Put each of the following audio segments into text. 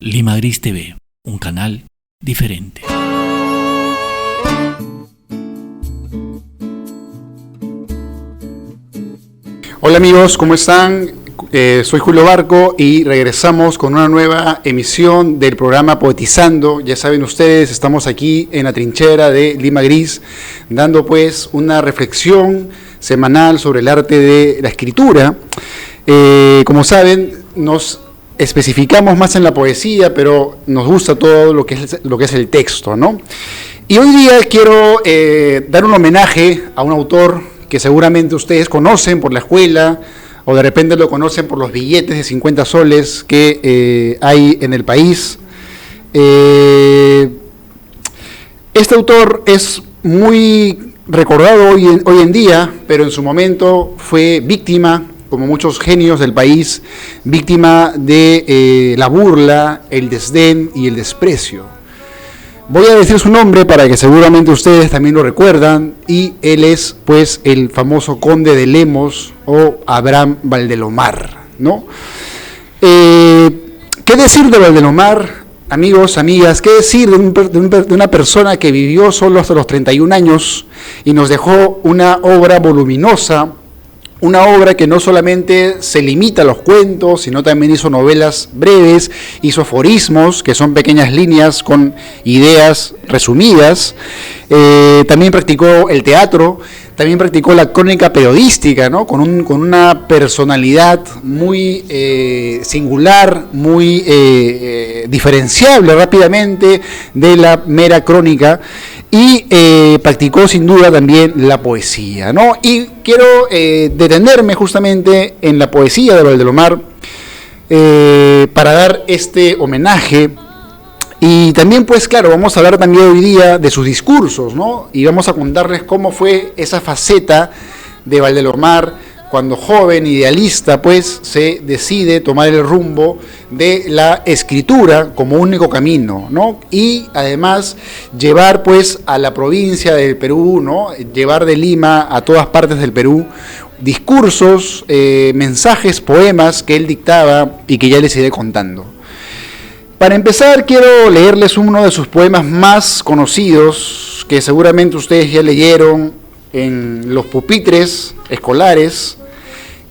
Lima Gris TV, un canal diferente. Hola amigos, ¿cómo están? Soy Julio Barco y regresamos con una nueva emisión del programa Poetizando. Ya saben ustedes, estamos aquí en la trinchera de Lima Gris, dando pues una reflexión semanal sobre el arte de la escritura. Como saben, nos especificamos más en la poesía, pero nos gusta todo lo que es el texto, ¿no? Y hoy día quiero dar un homenaje a un autor que seguramente ustedes conocen por la escuela, o de repente lo conocen por los billetes de 50 soles que hay en el país. Este autor es muy recordado hoy en día, pero en su momento fue víctima, como muchos genios del país, víctima de la burla, el desdén y el desprecio. Voy a decir su nombre para que seguramente ustedes también lo recuerdan, y él es pues el famoso conde de Lemos o Abraham Valdelomar, ¿no? ¿Qué decir de Valdelomar, amigos, amigas? ¿Qué decir de una persona que vivió solo hasta los 31 años y nos dejó una obra voluminosa? Una obra que no solamente se limita a los cuentos, sino también hizo novelas breves, hizo aforismos, que son pequeñas líneas con ideas resumidas. También practicó el teatro, también practicó la crónica periodística, ¿no? con una personalidad muy singular, muy diferenciable rápidamente de la mera crónica. Y practicó sin duda también la poesía, ¿no? Y quiero detenerme justamente en la poesía de Valdelomar para dar este homenaje. Y también, pues claro, vamos a hablar también hoy día de sus discursos, ¿no? Y vamos a contarles cómo fue esa faceta de Valdelomar cuando joven, idealista, pues se decide tomar el rumbo de la escritura como único camino, ¿no? Y además llevar pues a la provincia del Perú, ¿no? Llevar de Lima a todas partes del Perú discursos, mensajes, poemas que él dictaba y que ya les iré contando. Para empezar, quiero leerles uno de sus poemas más conocidos, que seguramente ustedes ya leyeron en los pupitres escolares,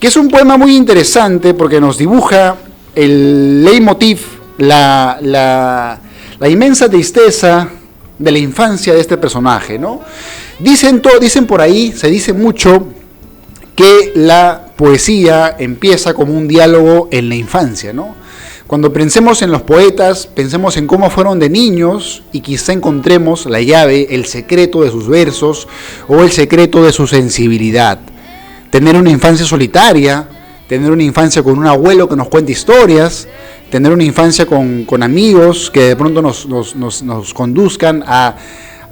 que es un poema muy interesante porque nos dibuja el leitmotiv, la inmensa tristeza de la infancia de este personaje, ¿no? Dicen por ahí, se dice mucho que la poesía empieza como un diálogo en la infancia, ¿no? Cuando pensemos en los poetas, pensemos en cómo fueron de niños y quizá encontremos la llave, el secreto de sus versos o el secreto de su sensibilidad. Tener una infancia solitaria, tener una infancia con un abuelo que nos cuenta historias, tener una infancia con amigos que de pronto nos conduzcan a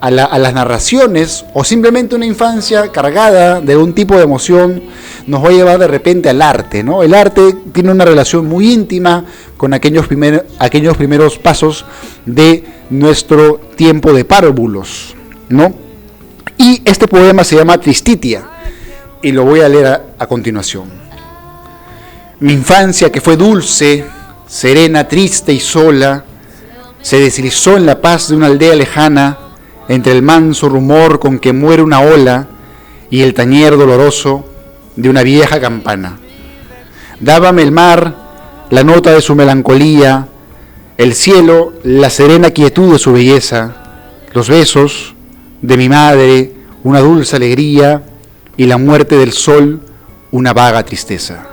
las narraciones, o simplemente una infancia cargada de un tipo de emoción nos va a llevar de repente al arte, ¿no? El arte tiene una relación muy íntima con aquellos primeros pasos de nuestro tiempo de párvulos, ¿no? Y este poema se llama Tristitia, y lo voy a leer a continuación. Mi infancia, que fue dulce, serena, triste y sola, se deslizó en la paz de una aldea lejana, entre el manso rumor con que muere una ola y el tañer doloroso de una vieja campana. Dábame el mar la nota de su melancolía, el cielo la serena quietud de su belleza, los besos de mi madre una dulce alegría y la muerte del sol una vaga tristeza.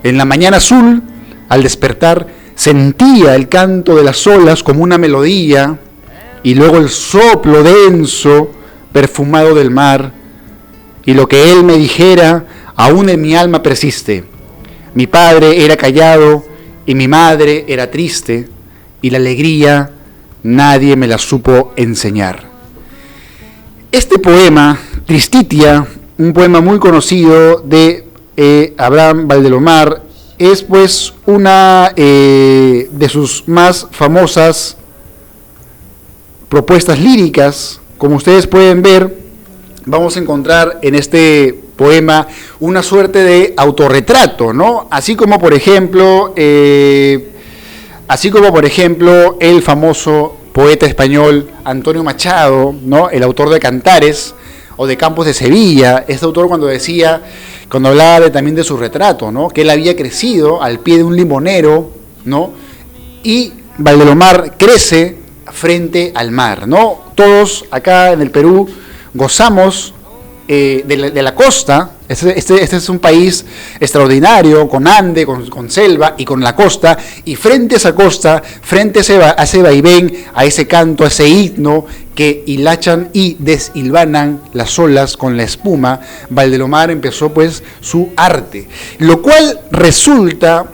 En la mañana azul, al despertar, sentía el canto de las olas como una melodía, y luego el soplo denso, perfumado del mar, y lo que él me dijera aún en mi alma persiste. Mi padre era callado y mi madre era triste, y la alegría nadie me la supo enseñar. Este poema, Tristitia, un poema muy conocido de Abraham Valdelomar, es pues una de sus más famosas propuestas líricas. Como ustedes pueden ver, vamos a encontrar en este poema una suerte de autorretrato, ¿no? Así como, por ejemplo, Así como, por ejemplo, el famoso poeta español Antonio Machado, ¿no? El autor de Cantares, o de Campos de Sevilla, este autor cuando hablaba también de su retrato, ¿no? Que él había crecido al pie de un limonero, ¿no? Y Valdelomar crece frente al mar, ¿no? Todos acá en el Perú gozamos de la costa. Este es un país extraordinario, con ande, con selva y con la costa, y frente a esa costa, frente a ese vaivén, a ese canto, a ese himno que hilachan y deshilvanan las olas con la espuma, Valdelomar empezó pues su arte, lo cual resulta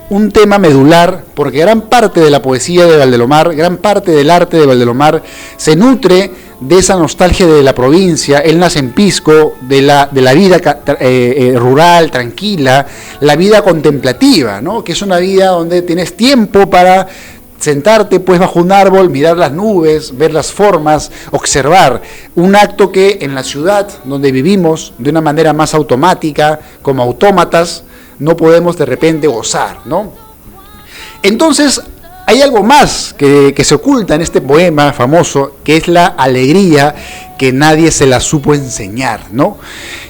un tema medular, porque gran parte de la poesía de Valdelomar, gran parte del arte de Valdelomar se nutre de esa nostalgia de la provincia. Él nace en Pisco, de la vida rural, tranquila, la vida contemplativa, ¿no? Que es una vida donde tienes tiempo para sentarte pues bajo un árbol, mirar las nubes, ver las formas, observar, un acto que en la ciudad donde vivimos de una manera más automática, como autómatas, no podemos de repente gozar, ¿no? Entonces, hay algo más que se oculta en este poema famoso, que es la alegría que nadie se la supo enseñar, ¿no?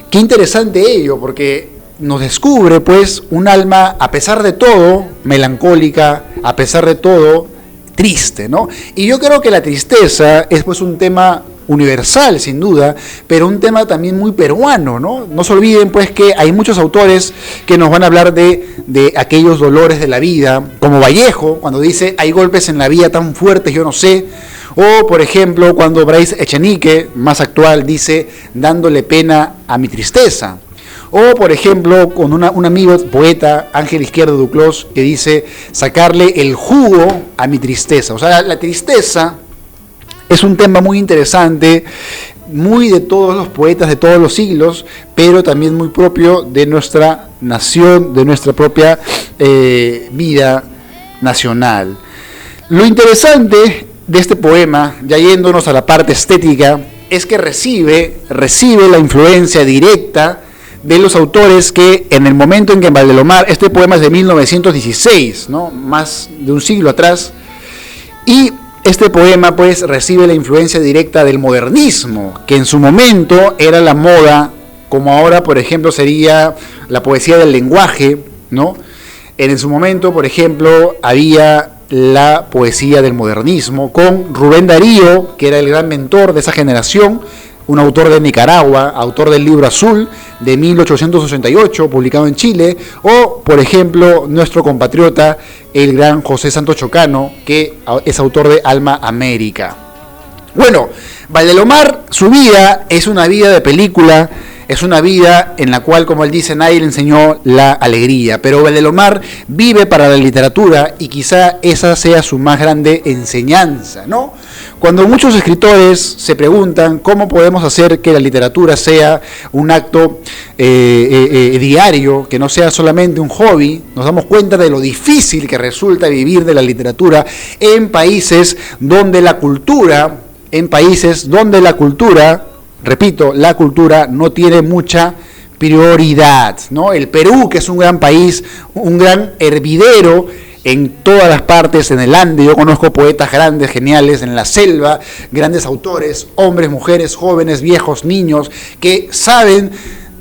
Qué interesante ello, porque nos descubre pues un alma, a pesar de todo, melancólica, a pesar de todo, triste, ¿no? Y yo creo que la tristeza es pues un tema universal, sin duda, pero un tema también muy peruano, ¿no? No se olviden, pues, que hay muchos autores que nos van a hablar de aquellos dolores de la vida, como Vallejo, cuando dice, hay golpes en la vida tan fuertes, yo no sé, o, por ejemplo, cuando Bryce Echenique, más actual, dice, dándole pena a mi tristeza. O, por ejemplo, con un amigo poeta, Ángel Izquierdo Duclos, que dice, sacarle el jugo a mi tristeza. O sea, la tristeza es un tema muy interesante, muy de todos los poetas de todos los siglos, pero también muy propio de nuestra nación, de nuestra propia vida nacional. Lo interesante de este poema, ya yéndonos a la parte estética, es que recibe la influencia directa de los autores que en el momento en que en Valdelomar, este poema es de 1916, ¿no? Más de un siglo atrás, y este poema pues recibe la influencia directa del modernismo, que en su momento era la moda, como ahora por ejemplo sería la poesía del lenguaje, ¿no? En su momento, por ejemplo, había la poesía del modernismo con Rubén Darío, que era el gran mentor de esa generación, un autor de Nicaragua, autor del Libro Azul de 1888, publicado en Chile, o, por ejemplo, nuestro compatriota, el gran José Santos Chocano, que es autor de Alma América. Bueno, Valdelomar, su vida es una vida de película, es una vida en la cual, como él dice, nadie le enseñó la alegría, pero Valdelomar vive para la literatura y quizá esa sea su más grande enseñanza, ¿no? Cuando muchos escritores se preguntan cómo podemos hacer que la literatura sea un acto diario, que no sea solamente un hobby, nos damos cuenta de lo difícil que resulta vivir de la literatura en países donde la cultura, repito, la cultura no tiene mucha prioridad, ¿no? El Perú, que es un gran país, un gran hervidero en todas las partes, en el Ande, yo conozco poetas grandes, geniales, en la selva, grandes autores, hombres, mujeres, jóvenes, viejos, niños, que saben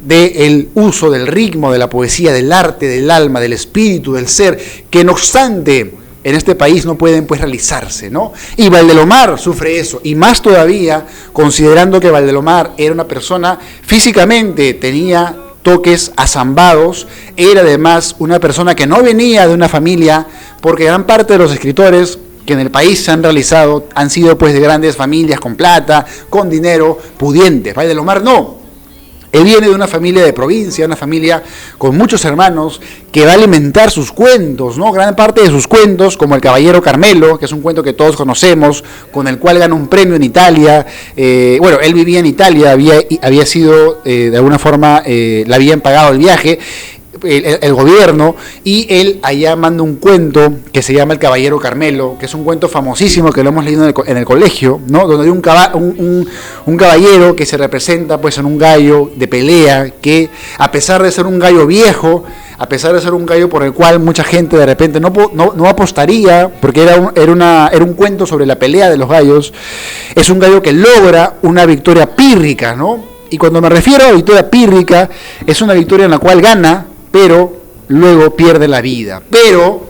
del uso del ritmo, de la poesía, del arte, del alma, del espíritu, del ser, que no obstante en este país no pueden pues realizarse, ¿no? Y Valdelomar sufre eso, y más todavía considerando que Valdelomar era una persona físicamente, tenía toques azambados, era además una persona que no venía de una familia, porque gran parte de los escritores que en el país se han realizado han sido pues de grandes familias con plata, con dinero, pudientes. Valdelomar no. Él viene de una familia de provincia, una familia con muchos hermanos, que va a alimentar sus cuentos, ¿no? Gran parte de sus cuentos, como El Caballero Carmelo, que es un cuento que todos conocemos, con el cual gana un premio en Italia. Bueno, él vivía en Italia, había sido, de alguna forma, le habían pagado el viaje. el gobierno, y él allá manda un cuento que se llama El Caballero Carmelo, que es un cuento famosísimo que lo hemos leído en el colegio, ¿no? Donde hay un caballero que se representa pues en un gallo de pelea que, a pesar de ser un gallo viejo, a pesar de ser un gallo por el cual mucha gente de repente no apostaría, porque era un cuento sobre la pelea de los gallos, es un gallo que logra una victoria pírrica, ¿no? Y cuando me refiero a victoria pírrica, es una victoria en la cual gana, pero luego pierde la vida, pero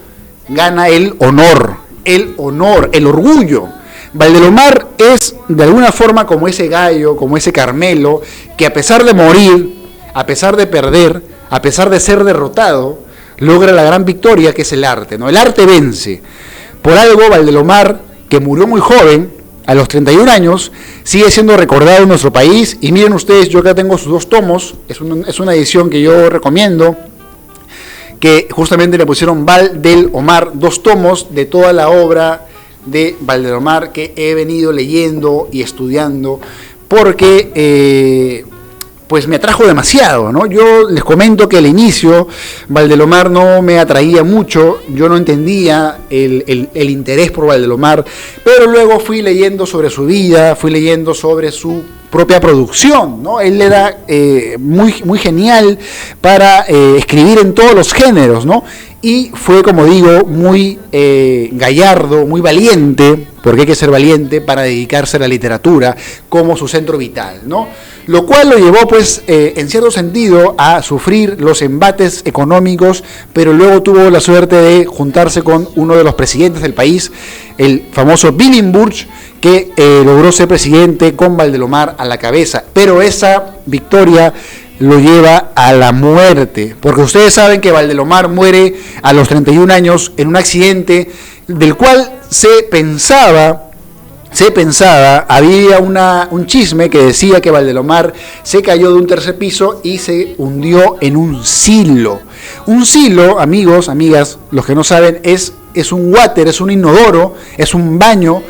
gana el honor, el orgullo. Valdelomar es de alguna forma como ese gallo, como ese Carmelo, que a pesar de morir, a pesar de perder, a pesar de ser derrotado, logra la gran victoria que es el arte, ¿no? El arte vence. Por algo, Valdelomar, que murió muy joven, a los 31 años, sigue siendo recordado en nuestro país. Y miren ustedes, yo acá tengo sus 2 tomos, es una edición que yo recomiendo, que justamente le pusieron Valdelomar, 2 tomos de toda la obra de Valdelomar que he venido leyendo y estudiando, porque pues me atrajo demasiado, ¿no? Yo les comento que al inicio Valdelomar no me atraía mucho, yo no entendía el interés por Valdelomar, pero luego fui leyendo sobre su vida, fui leyendo sobre su propia producción, ¿no? Él era muy genial para escribir en todos los géneros, ¿no? Y fue, como digo, muy gallardo, muy valiente, porque hay que ser valiente para dedicarse a la literatura como su centro vital, ¿no? Lo cual lo llevó, pues, en cierto sentido, a sufrir los embates económicos, pero luego tuvo la suerte de juntarse con uno de los presidentes del país, el famoso Billinburg, que logró ser presidente con Valdelomar a la cabeza. Pero esa victoria lo lleva a la muerte, porque ustedes saben que Valdelomar muere a los 31 años en un accidente del cual se pensaba, había un chisme que decía que Valdelomar se cayó de un 3er piso y se hundió en un silo. Un silo, amigos, amigas, los que no saben, es un water, es un inodoro, es un baño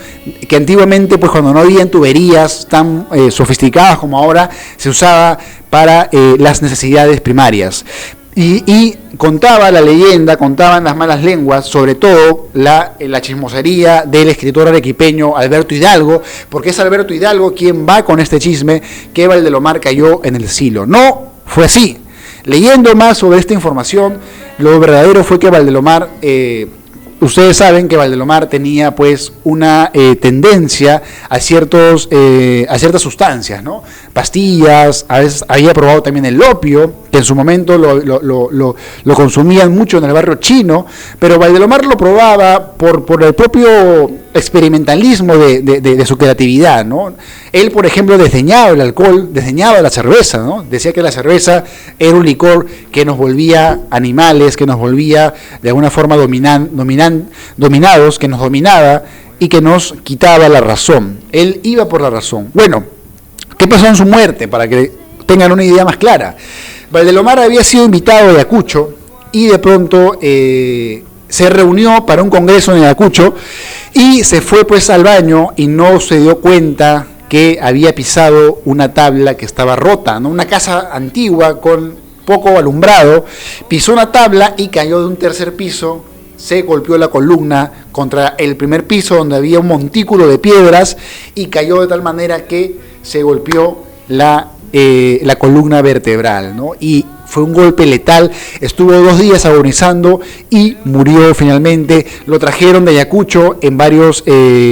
que antiguamente, pues cuando no había tuberías tan sofisticadas como ahora, se usaba para las necesidades primarias. Y contaba la leyenda, contaban las malas lenguas, sobre todo la chismosería del escritor arequipeño Alberto Hidalgo, porque es Alberto Hidalgo quien va con este chisme que Valdelomar cayó en el silo. No fue así. Leyendo más sobre esta información, lo verdadero fue que Valdelomar, ustedes saben que Valdelomar tenía pues una tendencia a ciertas sustancias, ¿no? Pastillas, a veces había probado también el opio, que en su momento lo consumían mucho en el barrio chino, pero Valdelomar lo probaba por el propio experimentalismo de su creatividad, ¿no? Él, por ejemplo, desdeñaba el alcohol, desdeñaba la cerveza, ¿no? Decía que la cerveza era un licor que nos volvía animales, que nos volvía de alguna forma dominados, que nos dominaba y que nos quitaba la razón. Él iba por la razón. Bueno, ¿qué pasó en su muerte? Para que tengan una idea más clara. Valdelomar había sido invitado a Ayacucho y de pronto se reunió para un congreso en Ayacucho y se fue pues al baño y no se dio cuenta que había pisado una tabla que estaba rota, ¿no? Una casa antigua con poco alumbrado, pisó una tabla y cayó de un 3er piso, se golpeó la columna contra el 1er piso donde había un montículo de piedras y cayó de tal manera que se golpeó la columna vertebral, ¿no? Y fue un golpe letal, estuvo 2 días agonizando y murió finalmente. Lo trajeron de Ayacucho en varios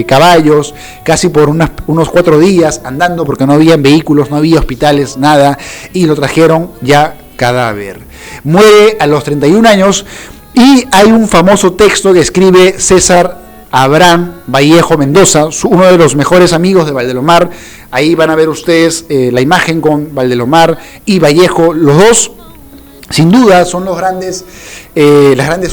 caballos, casi por unos 4 días andando, porque no habían vehículos, no había hospitales, nada, y lo trajeron ya cadáver. Muere a los 31 años y hay un famoso texto que escribe César Abraham Vallejo Mendoza, uno de los mejores amigos de Valdelomar. Ahí van a ver ustedes la imagen con Valdelomar y Vallejo. Los dos, sin duda, son las grandes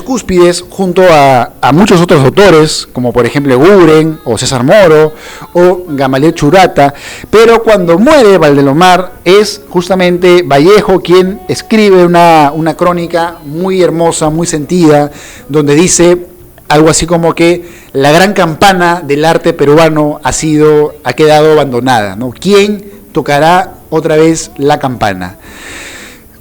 cúspides, junto a muchos otros autores, como por ejemplo Guren, o César Moro, o Gamaliel Churata. Pero cuando muere Valdelomar, es justamente Vallejo quien escribe una crónica muy hermosa, muy sentida, donde dice algo así como que la gran campana del arte peruano ha quedado abandonada, ¿no? ¿Quién tocará otra vez la campana?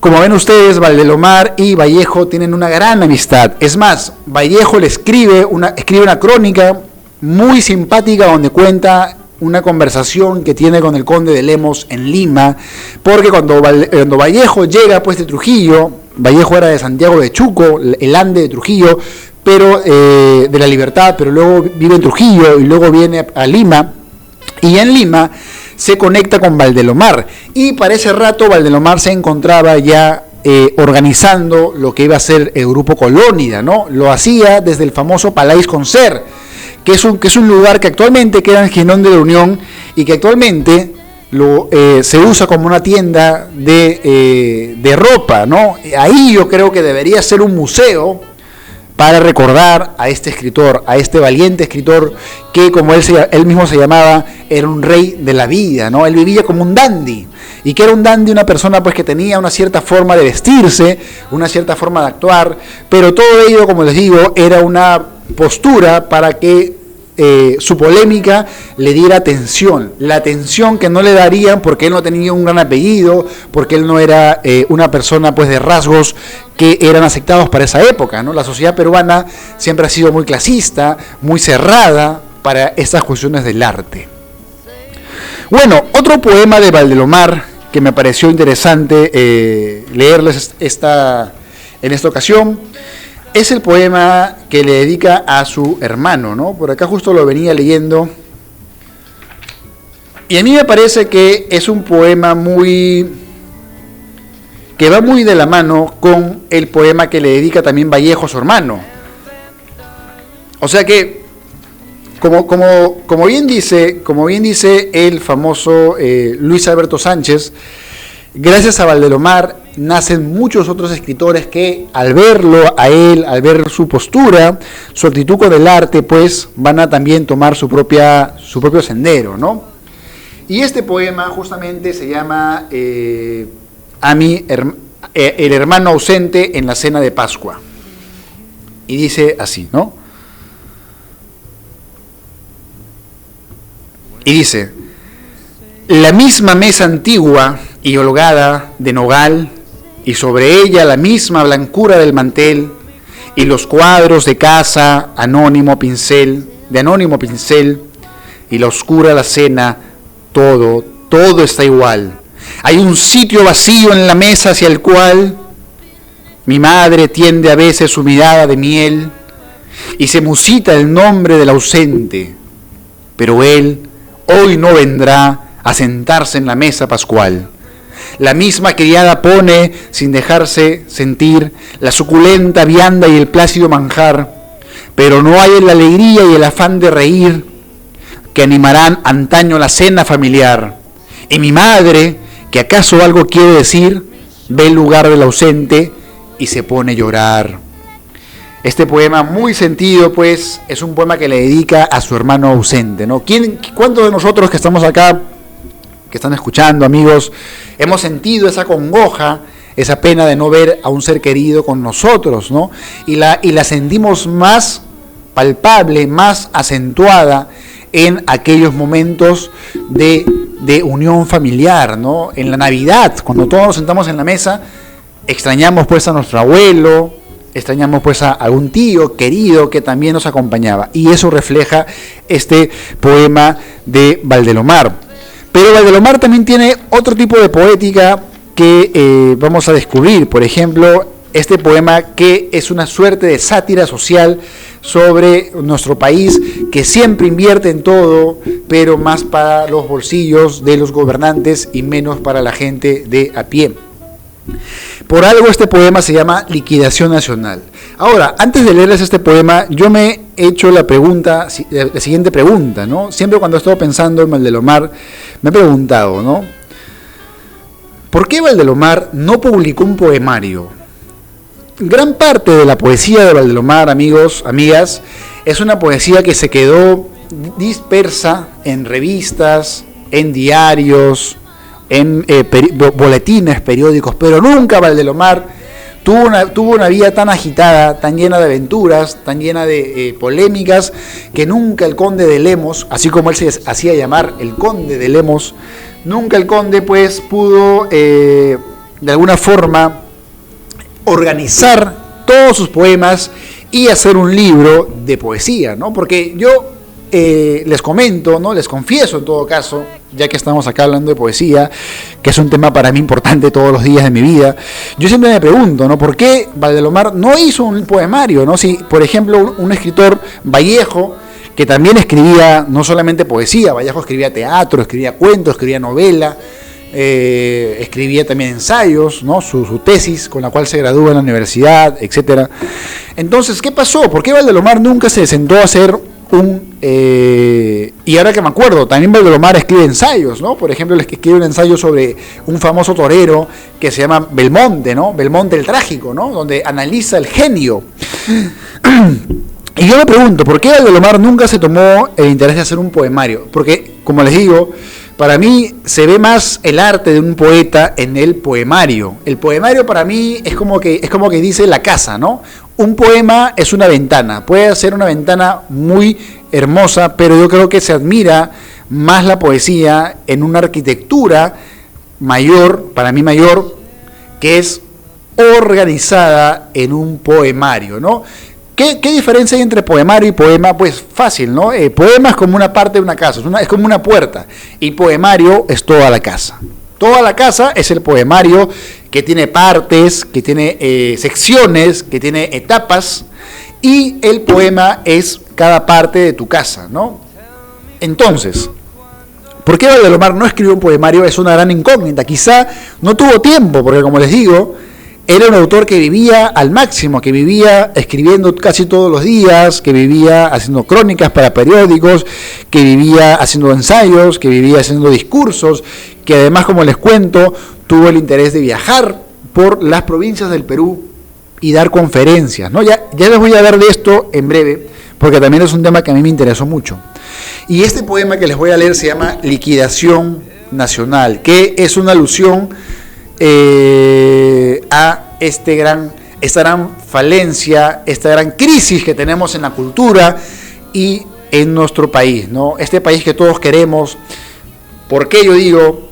Como ven ustedes, Valdelomar y Vallejo tienen una gran amistad. Es más, Vallejo le escribe una crónica muy simpática donde cuenta una conversación que tiene con el conde de Lemos en Lima, porque cuando Vallejo llega pues de Trujillo, Vallejo era de Santiago de Chuco, el Ande de Trujillo, pero de la Libertad, pero luego vive en Trujillo y luego viene a Lima, y en Lima se conecta con Valdelomar, y para ese rato Valdelomar se encontraba ya organizando lo que iba a ser el Grupo Colónida, ¿no? Lo hacía desde el famoso Palais Concert, que es un lugar que actualmente queda en Ginón de la Unión y que actualmente se usa como una tienda de ropa, ¿no? Ahí yo creo que debería ser un museo para recordar a este escritor, a este valiente escritor que, como él mismo se llamaba, era un rey de la vida, ¿no? Él vivía como un dandy, y que era un dandy una persona pues que tenía una cierta forma de vestirse, una cierta forma de actuar, pero todo ello, como les digo, era una postura para que su polémica le diera atención, la atención que no le darían porque él no tenía un gran apellido, porque él no era una persona pues de rasgos que eran aceptados para esa época, ¿no? La sociedad peruana siempre ha sido muy clasista, muy cerrada para estas cuestiones del arte. Bueno, otro poema de Valdelomar que me pareció interesante leerles en esta ocasión es el poema que le dedica a su hermano, ¿no? Por acá justo lo venía leyendo. Y a mí me parece que es un poema que va muy de la mano con el poema que le dedica también Vallejo a su hermano. O sea que, como bien dice el famoso Luis Alberto Sánchez, gracias a Valdelomar nacen muchos otros escritores que al verlo a él, al ver su postura, su actitud con el arte, pues van a también tomar su propio sendero, ¿no? Y este poema justamente se llama El hermano ausente en la cena de Pascua. Y dice así, ¿no? Y dice: la misma mesa antigua y holgada de nogal, y sobre ella la misma blancura del mantel, y los cuadros de casa de anónimo pincel, y la oscura la cena, todo está igual. Hay un sitio vacío en la mesa hacia el cual mi madre tiende a veces su mirada de miel, y se musita el nombre del ausente, pero él hoy no vendrá a sentarse en la mesa pascual. La misma criada pone, sin dejarse sentir, la suculenta vianda y el plácido manjar, pero no hay la alegría y el afán de reír que animarán antaño la cena familiar. Y mi madre, que acaso algo quiere decir, ve el lugar del ausente y se pone a llorar. Este poema, muy sentido, pues, es un poema que le dedica a su hermano ausente, ¿no? ¿Cuántos de nosotros que estamos acá, que están escuchando, amigos, hemos sentido esa congoja, esa pena de no ver a un ser querido con nosotros, ¿no? Y la sentimos más palpable, más acentuada en aquellos momentos de unión familiar, ¿no? En la Navidad, cuando todos nos sentamos en la mesa, extrañamos pues a nuestro abuelo, extrañamos pues a algún tío querido que también nos acompañaba, y eso refleja este poema de Valdelomar. Pero Valdelomar también tiene otro tipo de poética que vamos a descubrir. Por ejemplo, este poema que es una suerte de sátira social sobre nuestro país, que siempre invierte en todo, pero más para los bolsillos de los gobernantes y menos para la gente de a pie. Por algo este poema se llama Liquidación Nacional. Ahora, antes de leerles este poema, yo me he hecho la siguiente pregunta, ¿no? Siempre cuando he estado pensando en Valdelomar, me he preguntado, ¿no? ¿Por qué Valdelomar no publicó un poemario? Gran parte de la poesía de Valdelomar, amigos, amigas, es una poesía que se quedó dispersa en revistas, en diarios, en boletines, periódicos, pero nunca Valdelomar tuvo una vida tan agitada, tan llena de aventuras, tan llena de polémicas, que nunca el conde de Lemos, así como él se hacía llamar el conde de Lemos, nunca el conde pues pudo de alguna forma, organizar todos sus poemas y hacer un libro de poesía, ¿no? Porque yo les comento, ¿no? Les confieso en todo caso, ya que estamos acá hablando de poesía, que es un tema para mí importante todos los días de mi vida, yo siempre me pregunto, ¿no? ¿Por qué Valdelomar no hizo un poemario, ¿no? Si, por ejemplo, un escritor Vallejo, que también escribía no solamente poesía, Vallejo escribía teatro, escribía cuentos, escribía novela, escribía también ensayos, ¿no? Su tesis con la cual se gradúa en la universidad, etcétera. Entonces, ¿qué pasó? ¿Por qué Valdelomar nunca se sentó a hacer y ahora que me acuerdo, también Valdelomar escribe ensayos, ¿no? Por ejemplo, escribe un ensayo sobre un famoso torero que se llama Belmonte, ¿no? Belmonte el Trágico, ¿no? Donde analiza el genio. Y yo me pregunto, ¿por qué Valdelomar nunca se tomó el interés de hacer un poemario? Porque, como les digo, para mí se ve más el arte de un poeta en el poemario. El poemario para mí es como que dice la casa, ¿no? Un poema es una ventana, puede ser una ventana muy hermosa, pero yo creo que se admira más la poesía en una arquitectura mayor, para mí mayor, que es organizada en un poemario, ¿no? ¿Qué diferencia hay entre poemario y poema? Pues fácil, ¿no? Poema es como una parte de una casa, es como una puerta, y poemario es toda la casa. Toda la casa es el poemario, que tiene partes, que tiene secciones, que tiene etapas, y el poema es cada parte de tu casa, ¿no? Entonces, ¿por qué Valdelomar no escribió un poemario? Es una gran incógnita. Quizá no tuvo tiempo, porque como les digo, era un autor que vivía al máximo, que vivía escribiendo casi todos los días, que vivía haciendo crónicas para periódicos, que vivía haciendo ensayos, que vivía haciendo discursos, que además, como les cuento, tuvo el interés de viajar por las provincias del Perú y dar conferencias, ¿no? Ya les voy a hablar de esto en breve, porque también es un tema que a mí me interesó mucho. Y este poema que les voy a leer se llama Liquidación Nacional, que es una alusión a esta gran falencia, esta gran crisis que tenemos en la cultura y en nuestro país, ¿no? Este país que todos queremos, porque yo digo,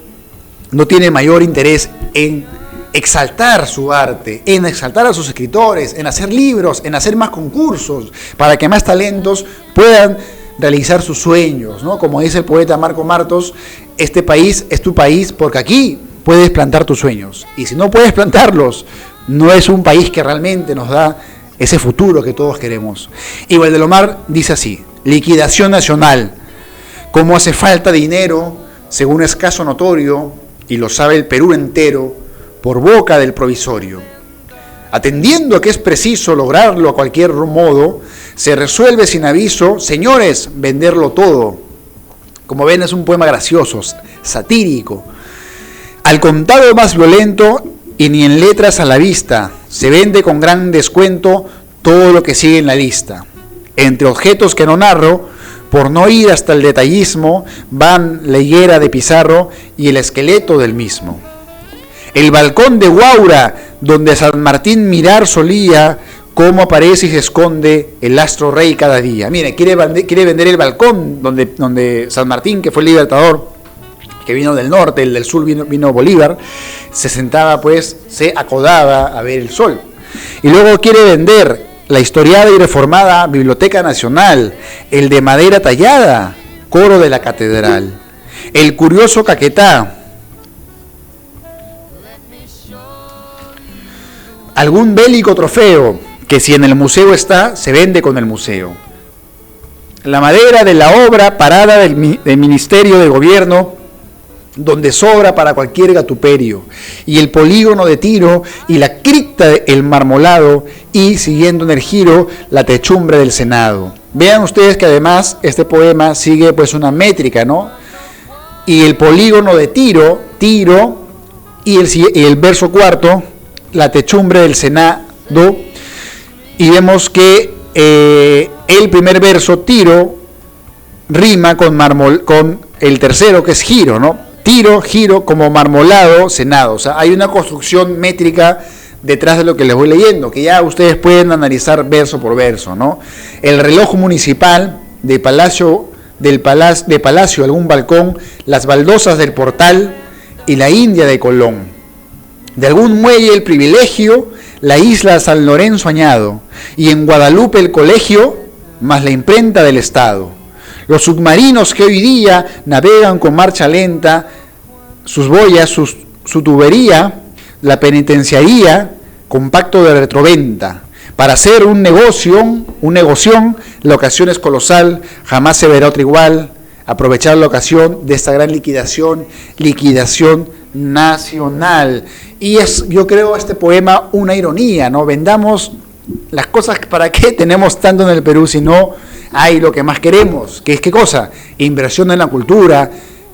no tiene mayor interés en exaltar su arte, en exaltar a sus escritores, en hacer libros, en hacer más concursos, para que más talentos puedan realizar sus sueños, ¿no? Como dice el poeta Marco Martos, este país es tu país porque aquí puedes plantar tus sueños, y si no puedes plantarlos, no es un país que realmente nos da ese futuro que todos queremos. Y Valdelomar dice así: liquidación nacional, como hace falta dinero, según es caso notorio, y lo sabe el Perú entero, por boca del provisorio. Atendiendo a que es preciso lograrlo a cualquier modo, se resuelve sin aviso, señores, venderlo todo. Como ven, es un poema gracioso, satírico. Al contado más violento, y ni en letras a la vista, se vende con gran descuento todo lo que sigue en la lista. Entre objetos que no narro, por no ir hasta el detallismo, van la higuera de Pizarro y el esqueleto del mismo. El balcón de Guaura, donde San Martín mirar solía, cómo aparece y se esconde el astro rey cada día. Mire, quiere vender el balcón donde San Martín, que fue el libertador, que vino del norte, el del sur vino Bolívar, se sentaba, pues, se acodaba a ver el sol. Y luego quiere vender la historiada y reformada Biblioteca Nacional, el de madera tallada, coro de la catedral, el curioso Caquetá, algún bélico trofeo, que si en el museo está, se vende con el museo. La madera de la obra parada del Ministerio de Gobierno, donde sobra para cualquier gatuperio, y el polígono de Tiro, y la cripta el marmolado, y siguiendo en el giro, la techumbre del Senado. Vean ustedes que además este poema sigue pues una métrica, ¿no? Y el polígono de Tiro, y el verso cuarto, la techumbre del Senado, y vemos que el primer verso, Tiro, rima con el tercero, que es giro, ¿no? Tiro, giro, como marmolado, Senado. O sea, hay una construcción métrica detrás de lo que les voy leyendo, que ya ustedes pueden analizar verso por verso, ¿no? El reloj municipal de palacio, algún balcón, las baldosas del portal y la India de Colón. De algún muelle el privilegio, la isla San Lorenzo añado, y en Guadalupe el colegio, más la imprenta del Estado. Los submarinos que hoy día navegan con marcha lenta, sus boyas, su tubería, la penitenciaría, con pacto de retroventa. Para hacer un negocio, la ocasión es colosal, jamás se verá otra igual. Aprovechar la ocasión de esta gran liquidación nacional. Y es, yo creo, este poema una ironía, ¿no? Vendamos las cosas, ¿para qué tenemos tanto en el Perú si no hay lo que más queremos? ¿Qué es qué cosa? Inversión en la cultura,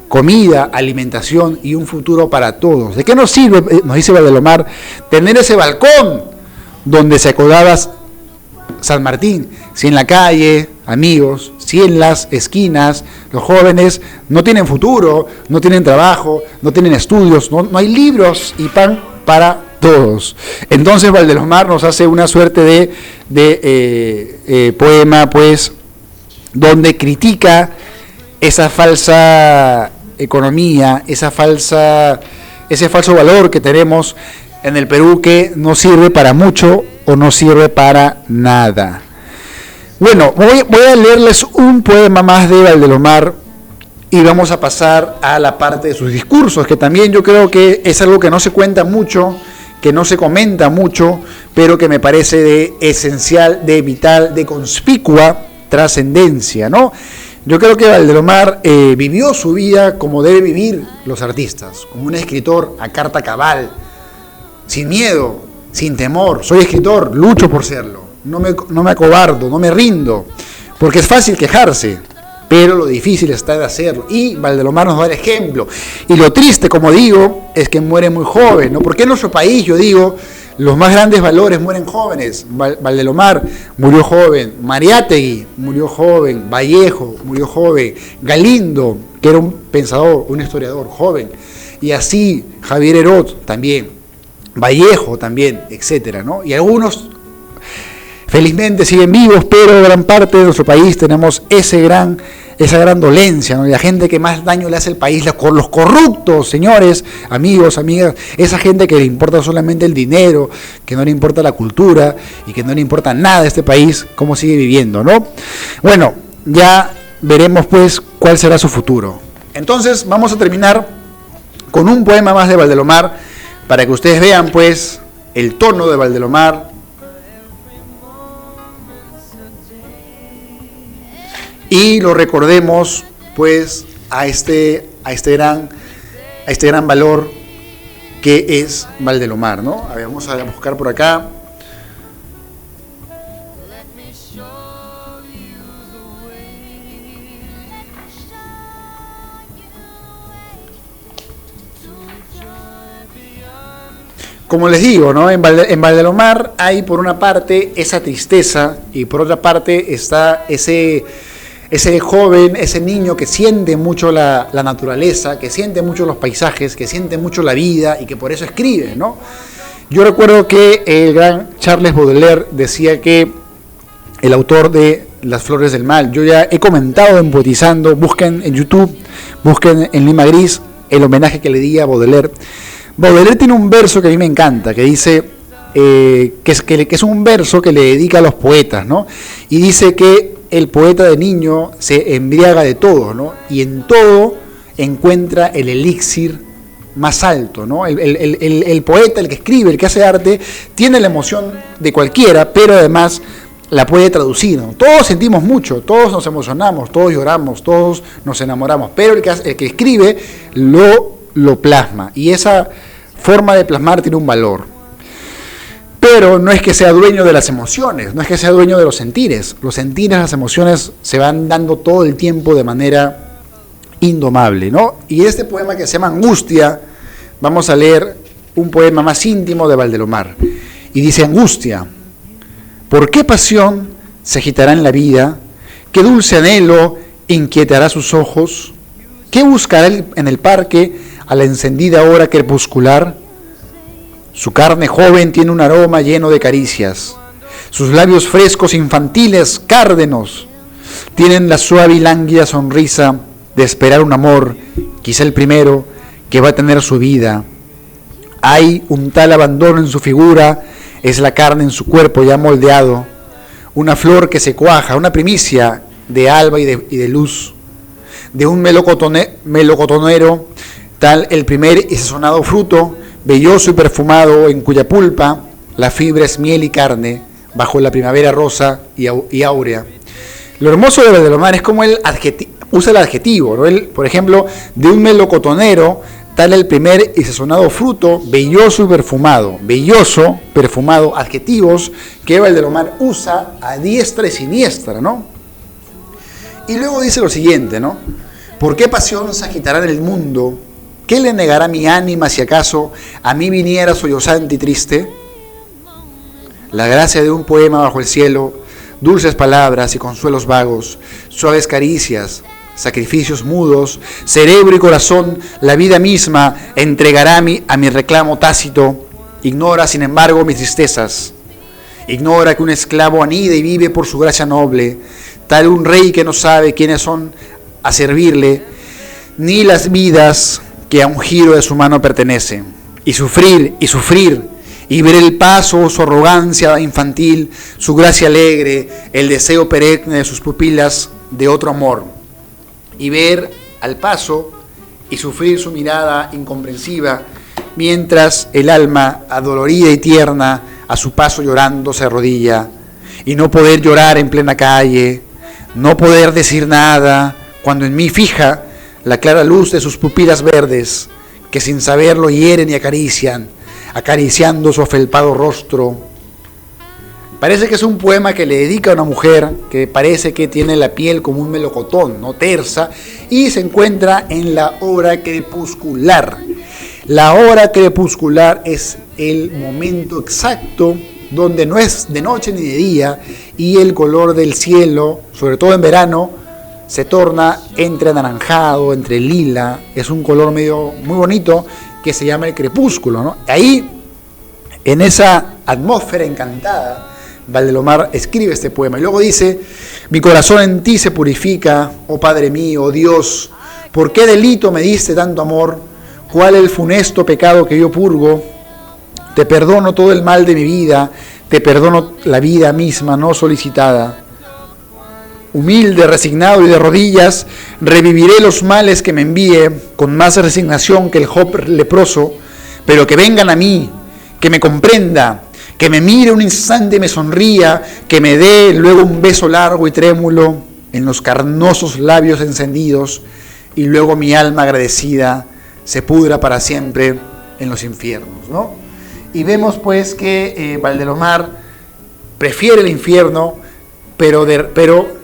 comida, alimentación y un futuro para todos. ¿De qué nos sirve, nos dice Valdelomar, tener ese balcón donde se acordaba San Martín, si en la calle, amigos, si en las esquinas los jóvenes no tienen futuro, no tienen trabajo, no tienen estudios, no hay libros y pan para todos? Entonces Valdelomar nos hace una suerte de poema, pues, donde critica esa falsa economía, ese falso valor que tenemos en el Perú, que no sirve para mucho o no sirve para nada. Bueno, voy a leerles un poema más de Valdelomar y vamos a pasar a la parte de sus discursos, que también yo creo que es algo que no se cuenta mucho, que no se comenta mucho, pero que me parece de esencial, de vital, de conspicua trascendencia, ¿no? Yo creo que Valdelomar vivió su vida como debe vivir los artistas, como un escritor a carta cabal, sin miedo, sin temor. Soy escritor, lucho por serlo, no me acobardo, no me rindo, porque es fácil quejarse, pero lo difícil está de hacerlo. Y Valdelomar nos da el ejemplo. Y lo triste, como digo, es que muere muy joven, ¿no? Porque en nuestro país, yo digo, los más grandes valores mueren jóvenes. Valdelomar murió joven, Mariátegui murió joven, Vallejo murió joven, Galindo, que era un pensador, un historiador joven, y así Javier Herot también, Vallejo también, etcétera, ¿no? Y algunos felizmente siguen vivos, pero gran parte de nuestro país tenemos esa gran dolencia, ¿no? Y la gente que más daño le hace al país, los corruptos, señores, amigos, amigas, esa gente que le importa solamente el dinero, que no le importa la cultura y que no le importa nada de este país, cómo sigue viviendo, ¿no? Bueno, ya veremos pues cuál será su futuro. Entonces vamos a terminar con un poema más de Valdelomar, para que ustedes vean pues el tono de Valdelomar. Y lo recordemos pues a este gran valor que es Valdelomar, ¿no? A ver, vamos a buscar por acá. Como les digo, ¿no? En Valdelomar hay por una parte esa tristeza y por otra parte está ese joven, ese niño que siente mucho la naturaleza, que siente mucho los paisajes, que siente mucho la vida y que por eso escribe, ¿no? Yo recuerdo que el gran Charles Baudelaire decía que el autor de Las Flores del Mal, yo ya he comentado en Poetizando, busquen en YouTube, busquen en Lima Gris el homenaje que le di a Baudelaire. Baudelaire tiene un verso que a mí me encanta, que dice, que es un verso que le dedica a los poetas, ¿no? Y dice que el poeta de niño se embriaga de todo, ¿no? Y en todo encuentra el elixir más alto, ¿no? El poeta, el que escribe, el que hace arte, tiene la emoción de cualquiera, pero además la puede traducir, ¿no? Todos sentimos mucho, todos nos emocionamos, todos lloramos, todos nos enamoramos, pero el que escribe lo plasma, y esa forma de plasmar tiene un valor. Pero no es que sea dueño de las emociones, no es que sea dueño de los sentires, las emociones se van dando todo el tiempo de manera indomable, ¿no? Y este poema que se llama Angustia, vamos a leer un poema más íntimo de Valdelomar, y dice: angustia, ¿por qué pasión se agitará en la vida? ¿Qué dulce anhelo inquietará sus ojos? ¿Qué buscará en el parque a la encendida hora crepuscular? Su carne joven tiene un aroma lleno de caricias. Sus labios frescos, infantiles, cárdenos, tienen la suave y lánguida sonrisa de esperar un amor, quizá el primero que va a tener su vida. Hay un tal abandono en su figura, es la carne en su cuerpo ya moldeado, una flor que se cuaja, una primicia de alba y de luz, de un melocotonero, tal el primer y sazonado fruto, velloso y perfumado, en cuya pulpa la fibra es miel y carne, bajo la primavera rosa y áurea. Lo hermoso de Valdelomar es como él usa el adjetivo, ¿no? Él, por ejemplo, de un melocotonero, tal el primer y sazonado fruto, velloso y perfumado, adjetivos que Valdelomar usa a diestra y siniestra, ¿no? Y luego dice lo siguiente, ¿no? ¿Por qué pasión se agitará en el mundo? ¿Qué le negará mi ánima si acaso a mí viniera sollozante y triste? La gracia de un poema bajo el cielo, dulces palabras y consuelos vagos, suaves caricias, sacrificios mudos, cerebro y corazón, la vida misma entregará a mi reclamo tácito. Ignora, sin embargo, mis tristezas. Ignora que un esclavo anida y vive por su gracia noble, tal un rey que no sabe quiénes son a servirle, ni las vidas que a un giro de su mano pertenecen. Y sufrir, y ver el paso, su arrogancia infantil, su gracia alegre, el deseo perenne de sus pupilas de otro amor. Y ver al paso y sufrir su mirada incomprensiva, mientras el alma, adolorida y tierna, a su paso llorando se arrodilla, y no poder llorar en plena calle, no poder decir nada, cuando en mí fija la clara luz de sus pupilas verdes, que sin saberlo hieren y acarician, acariciando su afelpado rostro. Parece que es un poema que le dedica a una mujer que parece que tiene la piel como un melocotón, no tersa, y se encuentra en la hora crepuscular. La hora crepuscular es el momento exacto donde no es de noche ni de día y el color del cielo, sobre todo en verano, se torna entre anaranjado, entre lila, es un color medio muy bonito que se llama el crepúsculo, ¿no? Ahí, en esa atmósfera encantada, Valdelomar escribe este poema y luego dice: mi corazón en ti se purifica, oh Padre mío, oh Dios, ¿por qué delito me diste tanto amor? ¿Cuál el funesto pecado que yo purgo? Te perdono todo el mal de mi vida, te perdono la vida misma no solicitada. Humilde, resignado y de rodillas, reviviré los males que me envíe con más resignación que el Job leproso, pero que vengan a mí, que me comprenda, que me mire un instante y me sonría, que me dé luego un beso largo y trémulo en los carnosos labios encendidos, y luego mi alma agradecida se pudra para siempre en los infiernos, ¿no? Y vemos pues que Valdelomar prefiere el infierno, pero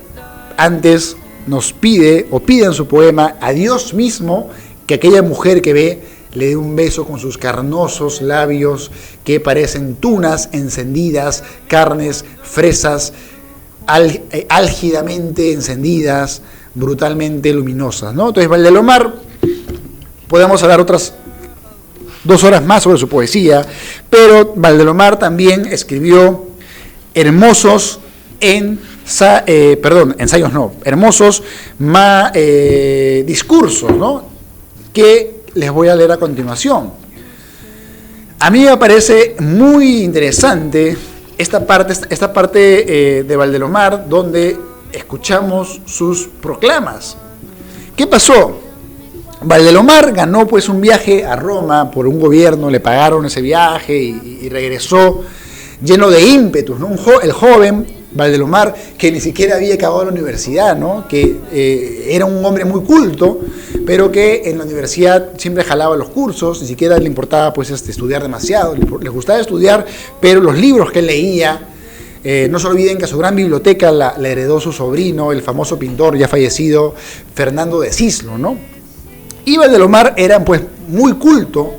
antes nos pide en su poema a Dios mismo que aquella mujer que ve le dé un beso con sus carnosos labios que parecen tunas encendidas, carnes, fresas, álgidamente encendidas, brutalmente luminosas, ¿no? Entonces Valdelomar, podemos hablar otras 2 horas más sobre su poesía, pero Valdelomar también escribió hermosos hermosos discursos, ¿no? Que les voy a leer a continuación. A mí me parece muy interesante esta parte de Valdelomar donde escuchamos sus proclamas. ¿Qué pasó? Valdelomar ganó pues un viaje a Roma por un gobierno, le pagaron ese viaje y regresó lleno de ímpetus, ¿no? El joven Valdelomar, que ni siquiera había acabado la universidad, ¿no? Que era un hombre muy culto, pero que en la universidad siempre jalaba los cursos, ni siquiera le importaba pues estudiar demasiado, le gustaba estudiar, pero los libros que él leía, no se olviden que su gran biblioteca la heredó su sobrino, el famoso pintor ya fallecido, Fernando de Cislo, ¿no? Y Valdelomar era pues muy culto,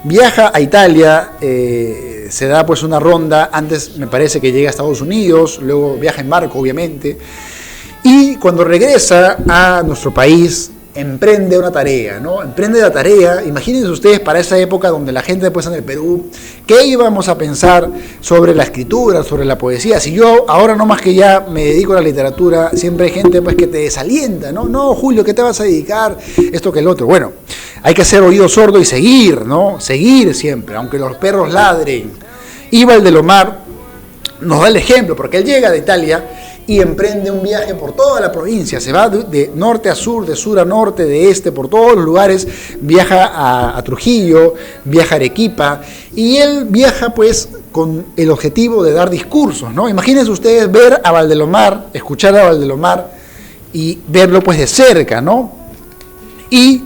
viaja a Italia, se da pues una ronda, antes me parece que llega a Estados Unidos, luego viaja en barco obviamente, y cuando regresa a nuestro país emprende una tarea, ¿no? Emprende la tarea, imagínense ustedes para esa época donde la gente pues en el Perú, ¿qué íbamos a pensar sobre la escritura, sobre la poesía? Si yo ahora no más que ya me dedico a la literatura, siempre hay gente pues que te desalienta, ¿no? No, Julio, ¿qué te vas a dedicar? Esto que el otro. Bueno, hay que hacer oído sordo y seguir, ¿no? Seguir siempre, aunque los perros ladren. Y Valdelomar nos da el ejemplo, porque él llega de Italia y emprende un viaje por toda la provincia, se va de norte a sur, de sur a norte, de este, por todos los lugares, viaja a Trujillo, viaja a Arequipa, y él viaja pues con el objetivo de dar discursos, ¿no? Imagínense ustedes ver a Valdelomar, escuchar a Valdelomar y verlo pues de cerca, ¿no? Y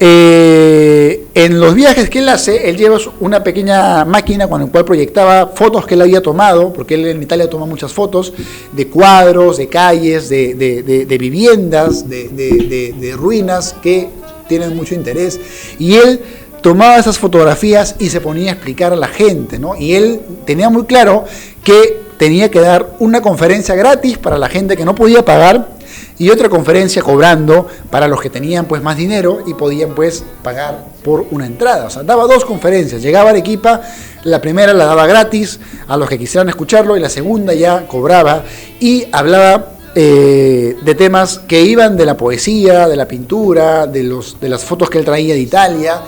en los viajes que él hace, él lleva una pequeña máquina con la cual proyectaba fotos que él había tomado, porque él en Italia toma muchas fotos de cuadros, de calles, de viviendas, de ruinas que tienen mucho interés, y él tomaba esas fotografías y se ponía a explicar a la gente, ¿no? Y él tenía muy claro que tenía que dar una conferencia gratis para la gente que no podía pagar, y otra conferencia cobrando para los que tenían pues más dinero y podían pues pagar por una entrada. O sea, daba 2 conferencias, llegaba a Arequipa, la primera la daba gratis a los que quisieran escucharlo y la segunda ya cobraba y hablaba de temas que iban de la poesía, de la pintura, de las fotos que él traía de Italia,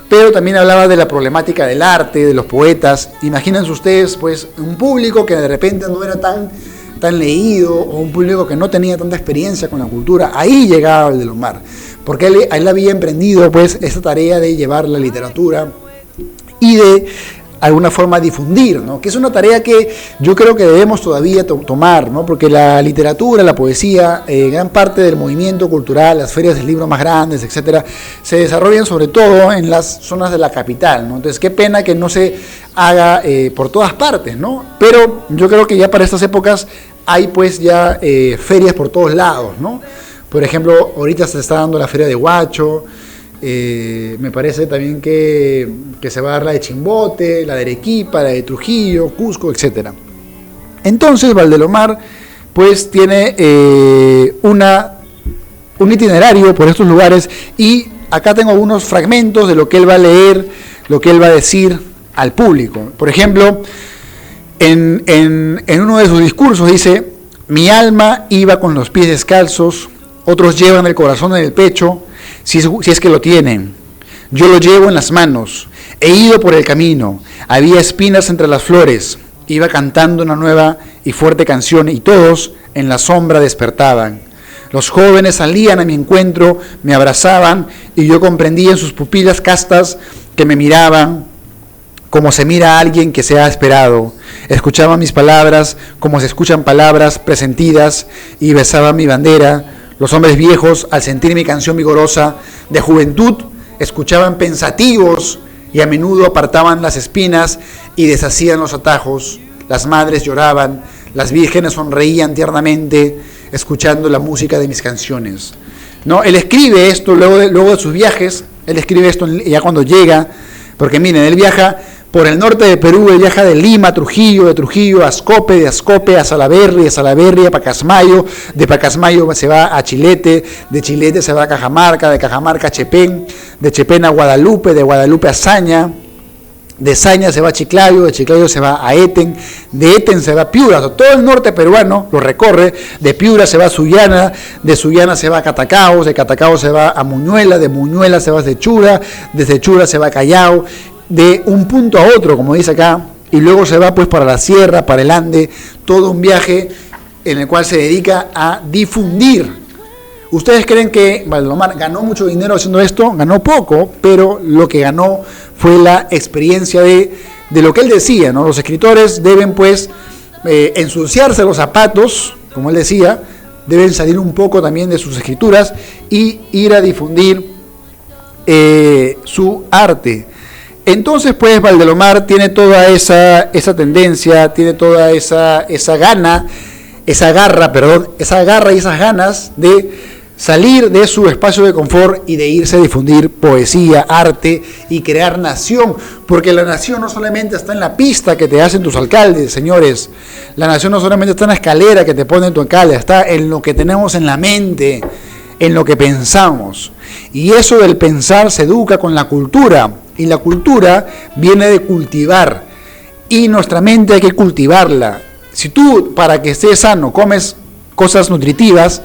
pero también hablaba de la problemática del arte, de los poetas. Imagínense ustedes pues un público que de repente no era tan leído, o un público que no tenía tanta experiencia con la cultura. Ahí llegaba Valdelomar, porque él había emprendido pues esta tarea de llevar la literatura y de alguna forma difundir, ¿no? Que es una tarea que yo creo que debemos todavía tomar, ¿no? Porque la literatura, la poesía, gran parte del movimiento cultural, las ferias del libro más grandes, etcétera, se desarrollan sobre todo en las zonas de la capital, ¿no? Entonces, qué pena que no se haga por todas partes, ¿no? Pero yo creo que ya para estas épocas hay pues ya ferias por todos lados, ¿no? Por ejemplo, ahorita se está dando la feria de Huacho, me parece también que se va a dar la de Chimbote, la de Arequipa, la de Trujillo, Cusco, etc. Entonces Valdelomar pues tiene un itinerario por estos lugares y acá tengo algunos fragmentos de lo que él va a leer, lo que él va a decir al público. Por ejemplo, en uno de sus discursos dice: mi alma iba con los pies descalzos, otros llevan el corazón en el pecho, si es que lo tienen. Yo lo llevo en las manos, he ido por el camino, había espinas entre las flores, iba cantando una nueva y fuerte canción y todos en la sombra despertaban. Los jóvenes salían a mi encuentro, me abrazaban y yo comprendía en sus pupilas castas que me miraban como se mira a alguien que se ha esperado. Escuchaban mis palabras como se escuchan palabras presentidas y besaban mi bandera. Los hombres viejos, al sentir mi canción vigorosa de juventud, escuchaban pensativos y a menudo apartaban las espinas y deshacían los atajos. Las madres lloraban, las vírgenes sonreían tiernamente, escuchando la música de mis canciones. ¿No? Él escribe esto luego de sus viajes, él escribe esto ya cuando llega, porque miren, él viaja por el norte de Perú, él viaja de Lima a Trujillo, de Trujillo a Ascope, de Ascope a Salaberry, de Salaberry a Pacasmayo, de Pacasmayo se va a Chilete, de Chilete se va a Cajamarca, de Cajamarca a Chepén, de Chepén a Guadalupe, de Guadalupe a Saña, de Saña se va a Chiclayo, de Chiclayo se va a Eten, de Eten se va a Piura. O sea, todo el norte peruano lo recorre, de Piura se va a Sullana, de Sullana se va a Catacao, de Catacao se va a Muñuela, de Muñuela se va a Sechura, de Sechura se va a Callao, de un punto a otro, como dice acá, y luego se va pues para la sierra, para el Ande, todo un viaje en el cual se dedica a difundir. ¿Ustedes creen que Valdelomar ganó mucho dinero haciendo esto? Ganó poco, pero lo que ganó fue la experiencia de lo que él decía, ¿no? Los escritores deben pues ensuciarse los zapatos, como él decía, deben salir un poco también de sus escrituras y ir a difundir su arte. Entonces, pues, Valdelomar tiene toda esa tendencia, tiene toda esa garra y esas ganas de salir de su espacio de confort y de irse a difundir poesía, arte y crear nación, porque la nación no solamente está en la pista que te hacen tus alcaldes, señores, la nación no solamente está en la escalera que te pone tu alcalde, está en lo que tenemos en la mente, en lo que pensamos, y eso del pensar se educa con la cultura. Y la cultura viene de cultivar, y nuestra mente hay que cultivarla. Si tú, para que estés sano, comes cosas nutritivas,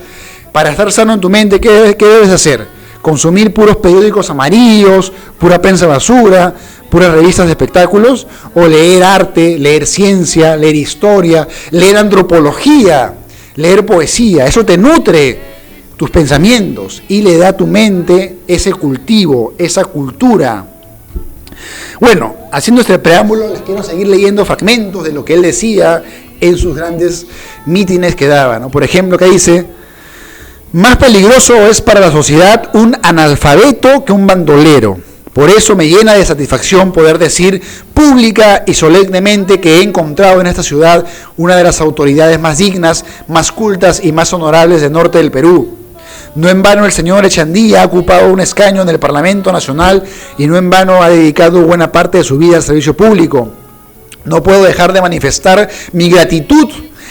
para estar sano en tu mente, ¿qué debes hacer? consumir puros periódicos amarillos, pura prensa basura, puras revistas de espectáculos, o leer arte, leer ciencia, leer historia, leer antropología, leer poesía. Eso te nutre tus pensamientos y le da a tu mente ese cultivo, esa cultura. Bueno, haciendo este preámbulo, les quiero seguir leyendo fragmentos de lo que él decía en sus grandes mítines que daba, ¿no? Por ejemplo, que dice: más peligroso es para la sociedad un analfabeto que un bandolero. Por eso me llena de satisfacción poder decir pública y solemnemente que he encontrado en esta ciudad una de las autoridades más dignas, más cultas y más honorables del norte del Perú. No en vano el señor Echandía ha ocupado un escaño en el Parlamento Nacional y no en vano ha dedicado buena parte de su vida al servicio público. No puedo dejar de manifestar mi gratitud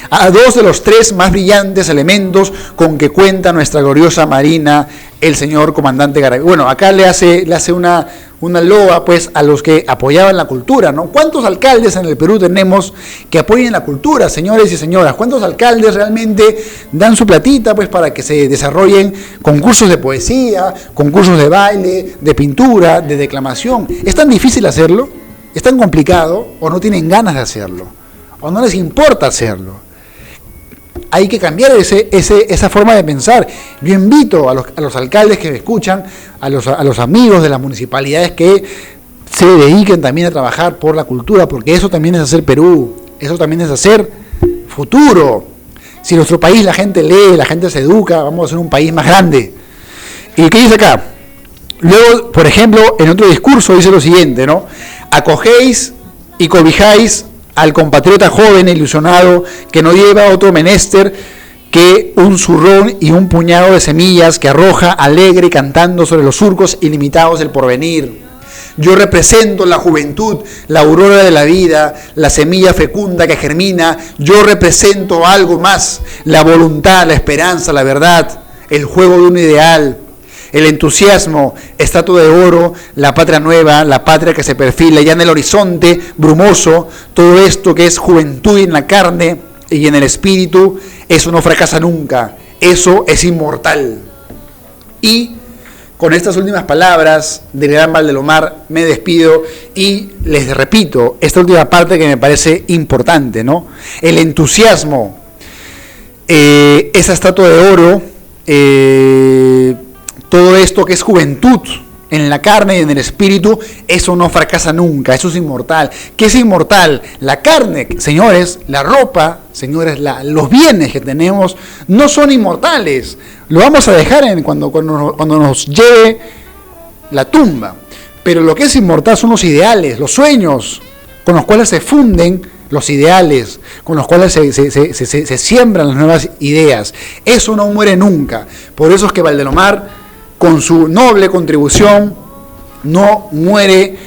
a dos de los tres más brillantes elementos con que cuenta nuestra gloriosa Marina, el señor comandante Garay. Bueno, acá le hace una loa pues a los que apoyaban la cultura, ¿no? ¿Cuántos alcaldes en el Perú tenemos que apoyen la cultura, señores y señoras? ¿Cuántos alcaldes realmente dan su platita pues para que se desarrollen concursos de poesía, concursos de baile, de pintura, de declamación? ¿Es tan difícil hacerlo? ¿Es tan complicado? ¿O no tienen ganas de hacerlo? ¿O no les importa hacerlo? Hay que cambiar esa forma de pensar. Yo invito a los alcaldes que me escuchan, a los amigos de las municipalidades que se dediquen también a trabajar por la cultura, porque eso también es hacer Perú, eso también es hacer futuro. Si en nuestro país la gente lee, la gente se educa, vamos a ser un país más grande. ¿Y qué dice acá? Luego, por ejemplo, en otro discurso dice lo siguiente, ¿no? Acogéis y cobijáis al compatriota joven ilusionado que no lleva otro menester que un zurrón y un puñado de semillas que arroja alegre cantando sobre los surcos ilimitados del porvenir. Yo represento la juventud, la aurora de la vida, la semilla fecunda que germina. Yo represento algo más, la voluntad, la esperanza, la verdad, el juego de un ideal, el entusiasmo, estatua de oro, la patria nueva, la patria que se perfila ya en el horizonte brumoso. Todo esto que es juventud en la carne y en el espíritu, eso no fracasa nunca, eso es inmortal. Y con estas últimas palabras del gran Valdelomar me despido y les repito esta última parte que me parece importante, ¿no? El entusiasmo, esa estatua de oro, todo esto que es juventud en la carne y en el espíritu, eso no fracasa nunca, eso es inmortal. ¿Qué es inmortal? La carne, señores, la ropa, señores, los bienes que tenemos no son inmortales. Lo vamos a dejar cuando nos lleve la tumba. Pero lo que es inmortal son los ideales, los sueños, con los cuales se funden los ideales, con los cuales se siembran las nuevas ideas. Eso no muere nunca. Por eso es que Valdelomar, con su noble contribución, no muere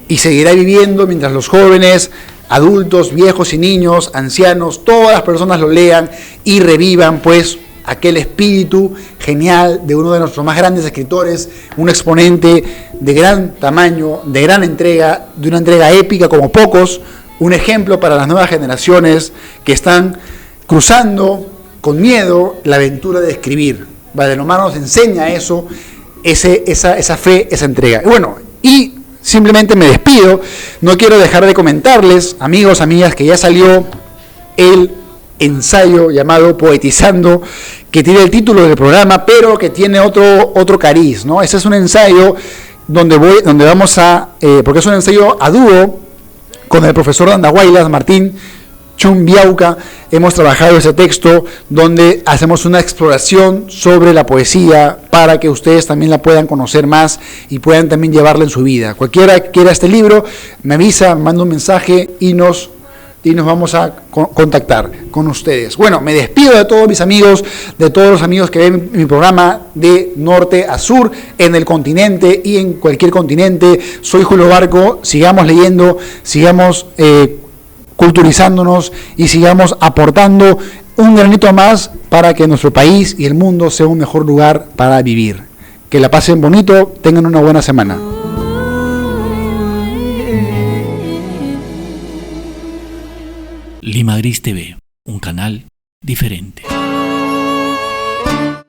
y seguirá viviendo mientras los jóvenes, adultos, viejos y niños, ancianos, todas las personas lo lean y revivan pues aquel espíritu genial de uno de nuestros más grandes escritores, un exponente de gran tamaño, de gran entrega, de una entrega épica como pocos, un ejemplo para las nuevas generaciones que están cruzando con miedo la aventura de escribir. Valdelomar nos enseña eso, esa fe, esa entrega. Bueno, y simplemente me despido. No quiero dejar de comentarles, amigos, amigas, que ya salió el ensayo llamado Poetizando, que tiene el título del programa, pero que tiene otro cariz, ¿no? Ese es un ensayo donde vamos porque es un ensayo a dúo con el profesor de Andahuaylas, Martín Chumbiauca. Hemos trabajado ese texto donde hacemos una exploración sobre la poesía para que ustedes también la puedan conocer más y puedan también llevarla en su vida. Cualquiera que quiera este libro, me avisa, me manda un mensaje y nos vamos a contactar con ustedes. Bueno, me despido de todos mis amigos, de todos los amigos que ven mi programa de norte a sur, en el continente y en cualquier continente. Soy Julio Barco, sigamos leyendo, sigamos culturizándonos y sigamos aportando un granito más para que nuestro país y el mundo sea un mejor lugar para vivir. Que la pasen bonito, tengan una buena semana. Lima Gris TV, un canal diferente.